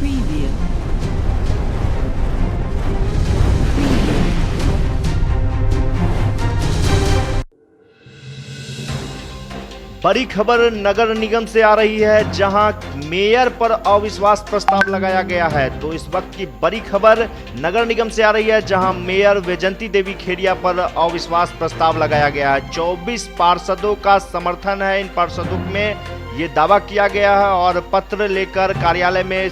Preview. बड़ी खबर नगर निगम से आ रही है, जहां मेयर पर अविश्वास प्रस्ताव लगाया गया है। तो इस वक्त की बड़ी खबर नगर निगम से आ रही है, जहां मेयर वैजयंती देवी खेड़िया पर अविश्वास प्रस्ताव लगाया गया है। 24 पार्षदों का समर्थन है। इन पार्षदों में ये दावा किया गया है और पत्र लेकर कार्यालय में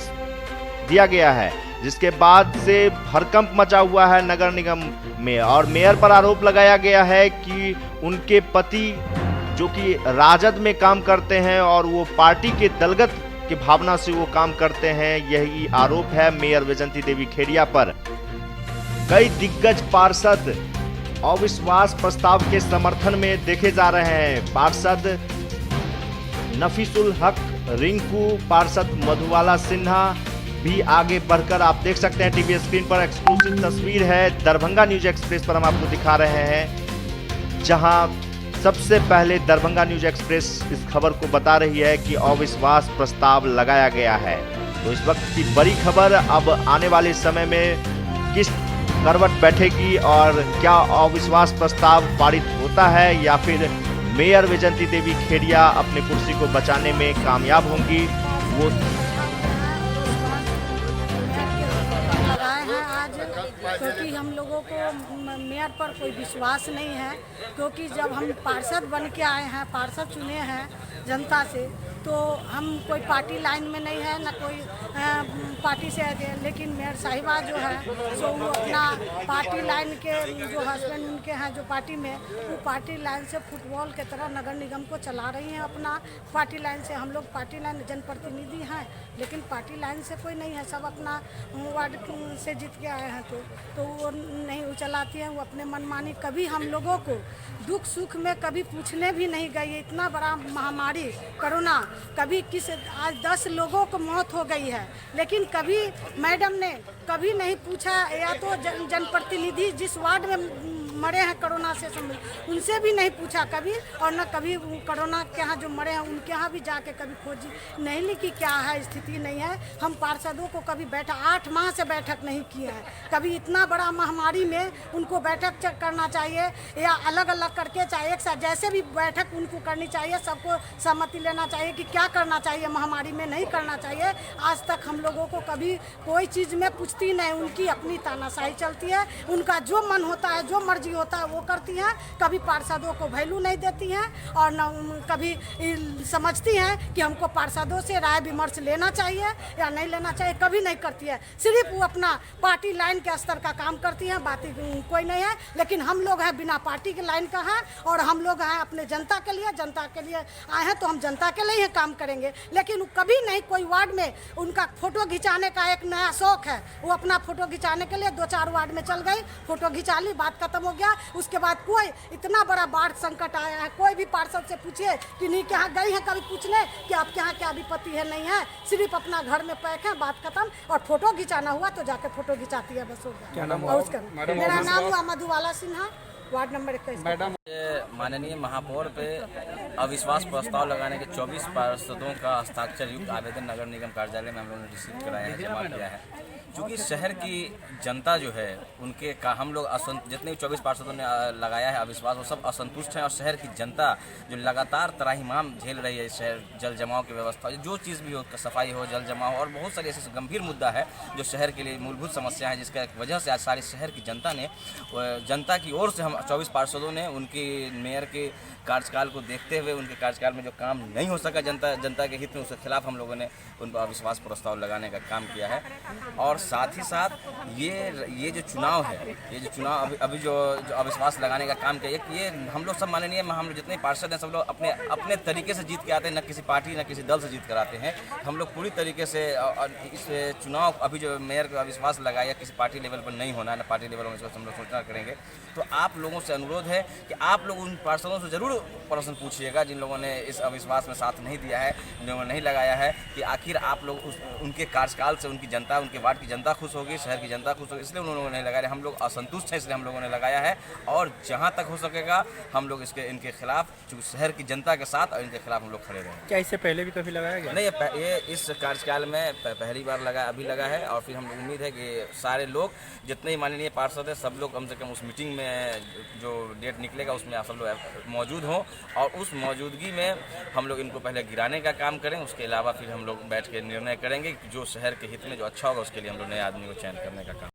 दिया गया है, जिसके बाद से हड़कंप मचा हुआ है नगर निगम में। और मेयर पर आरोप लगाया गया है कि उनके पति जो कि राजद में काम करते हैं और वो पार्टी के दलगत की भावना से वो काम करते हैं, यही आरोप है मेयर वैजयंती देवी खेड़िया पर। कई दिग्गज पार्षद अविश्वास प्रस्ताव के समर्थन में देखे जा रहे हैं। पार्षद नफीसुल हक रिंकू, पार्षद मधुबाला सिन्हा भी आगे बढ़कर, आप देख सकते हैं टीवी स्क्रीन पर एक्सक्लूसिव तस्वीर है, दरभंगा न्यूज एक्सप्रेस पर हम आपको दिखा रहे हैं, जहां सबसे पहले दरभंगा न्यूज एक्सप्रेस इस खबर को बता रही है कि अविश्वास प्रस्ताव लगाया गया है। तो इस वक्त की बड़ी खबर, अब आने वाले समय में किस करवट बैठेगी और क्या अविश्वास प्रस्ताव पारित होता है या फिर मेयर वैजयंती देवी खेड़िया अपने कुर्सी को बचाने में कामयाब होंगी, वो क्योंकि हम लोगों को मेयर पर कोई विश्वास नहीं है। क्योंकि जब हम पार्षद बन के आए हैं, पार्षद चुने हैं जनता से, तो हम कोई पार्टी लाइन में नहीं है, ना कोई पार्टी से है। लेकिन मेयर साहिबा जो है सो वो अपना पार्टी लाइन के जो हस्बैंड उनके हैं जो पार्टी में, वो पार्टी लाइन से फुटबॉल के तरह नगर निगम को चला रही हैं अपना पार्टी लाइन से। हम लोग पार्टी लाइन जनप्रतिनिधि हैं, लेकिन पार्टी लाइन से कोई नहीं है, सब अपना वार्ड से जीत के आए हैं। तो वो नहीं वो चलाती हैं, वो अपने मनमानी। कभी हम लोगों को दुख सुख में कभी पूछने भी नहीं गई। इतना बड़ा महामारी कोरोना, कभी किस आज 10 लोगों को मौत हो गई है, लेकिन कभी मैडम ने कभी नहीं पूछा, या तो जनप्रतिनिधि जिस वार्ड में मरे हैं कोरोना से उनसे भी नहीं पूछा कभी, और न कभी कोरोना के यहाँ जो मरे हैं उनके यहाँ भी जाके कभी खोजी नहीं ली कि क्या है, स्थिति नहीं है। हम पार्षदों को कभी 8 माह से बैठक नहीं किए हैं। कभी इतना बड़ा महामारी में उनको बैठक करना चाहिए, या अलग अलग करके, चाहे एक साथ जैसे भी बैठक उनको करनी चाहिए, सबको सहमति लेना चाहिए कि क्या करना चाहिए, महामारी में नहीं करना चाहिए। आज तक हम लोगों को कभी कोई चीज़ में पूछती नहीं, उनकी अपनी तानाशाही चलती है, उनका जो मन होता है, जो मर्जी होता है वो करती हैं। कभी पार्षदों को वैल्यू नहीं देती हैं और न कभी समझती हैं कि हमको पार्षदों से राय विमर्श लेना चाहिए या नहीं लेना चाहिए, कभी नहीं करती है। सिर्फ वो अपना पार्टी लाइन के स्तर का काम करती हैं, बाकी कोई नहीं है। लेकिन हम लोग हैं बिना पार्टी के लाइन का हैं, और हम लोग हैं अपने जनता के लिए आए हैं, तो हम जनता के लिए ही काम करेंगे। लेकिन कभी नहीं कोई वार्ड में उनका फोटो खिंचाने का एक नया शौक है, वो अपना फोटो खिंचाने के लिए 2-4 वार्ड में चल गई, फोटो खिंचा ली, बात खत्म हो गया। उसके बाद कोई इतना बड़ा बाढ़ संकट आया है, कोई भी पार्षद से पूछिए कि नहीं के यहाँ गई है कभी पूछने कि आपके यहाँ क्या विपत्ति है, नहीं है। सिर्फ अपना घर में पैक है, बात खत्म। और फोटो खिंचाना हुआ तो जाके फोटो खिंचाती है, बस हो गया। क्या नाम और उसका मेरा नाम हुआ Madhubala Sinha, ward number 21। Madam, माननीय महापौर पे अविश्वास प्रस्ताव लगाने के 24 पार्षदों का हस्ताक्षर युक्त आवेदन नगर निगम कार्यालय में हम लोगों ने रिसीव कराया है, जमा किया है। क्योंकि शहर की जनता जो है उनके का हम लोग जितने भी 24 पार्षदों ने लगाया है अविश्वास, वो सब असंतुष्ट हैं। और शहर की जनता जो लगातार त्राहिमाम झेल रही है, शहर जल जमाव की व्यवस्था, जो चीज़ भी हो, सफाई हो, जल जमाव और बहुत सारे ऐसे गंभीर मुद्दा है जो शहर के लिए मूलभूत समस्या है, जिसका वजह से आज सारे शहर की जनता की ओर से हम 24 पार्षदों ने उनकी मेयर के कार्यकाल को देखते हुए, उनके कार्यकाल में जो काम नहीं हो सका जनता के हित में, उसके खिलाफ हम लोगों ने उन पर अविश्वास प्रस्ताव लगाने का काम किया है। और साथ ही साथ ये जो चुनाव है, ये जो चुनाव अभी जो अविश्वास लगाने का काम किया, ये हम लोग सब माननीय हम लोग जितने पार्षद हैं सब लोग अपने तरीके से जीत के आते हैं, न किसी पार्टी न किसी दल से जीत कर आते हैं। हम लोग पूरी तरीके से इस चुनाव अभी जो मेयर का अविश्वास लगाया किसी पार्टी लेवल पर नहीं होना है, न पार्टी लेवल में हम लोग सोचना करेंगे। तो आप लोगों लोगों से अनुरोध है कि आप लोग उन पार्षदों से ज़रूर प्रश्न पूछिएगा जिन लोगों ने इस अविश्वास में साथ नहीं दिया है, जिन लोगों ने नहीं लगाया है, कि आखिर आप लोग उनके कार्यकाल से उनकी जनता, उनके वार्ड की जनता खुश होगी, शहर की जनता खुश होगी, इसलिए उन लोगों ने नहीं लगाया। हम लोग असंतुष्ट हैं, इसलिए हम लोगों ने लगाया है। और जहाँ तक हो सकेगा हम लोग इनके खिलाफ, चूँकि शहर की जनता के साथ और इनके खिलाफ हम लोग खड़े रहेंगे। क्या इससे पहले भी कभी लगाया गया? नहीं, ये इस कार्यकाल में पहली बार अभी लगा है। और फिर हम लोग उम्मीद है कि सारे लोग, जितने ही माननीय पार्षद है, सब लोग कम से कम उस मीटिंग में जो डेट निकलेगा उसमें आप सब लोग मौजूद हों, और उस मौजूदगी में हम लोग इनको पहले गिराने का काम करें। उसके अलावा फिर हम लोग बैठ के निर्णय करेंगे कि जो शहर के हित में जो अच्छा होगा उसके लिए हम लोग नए आदमी को चयन करने का काम।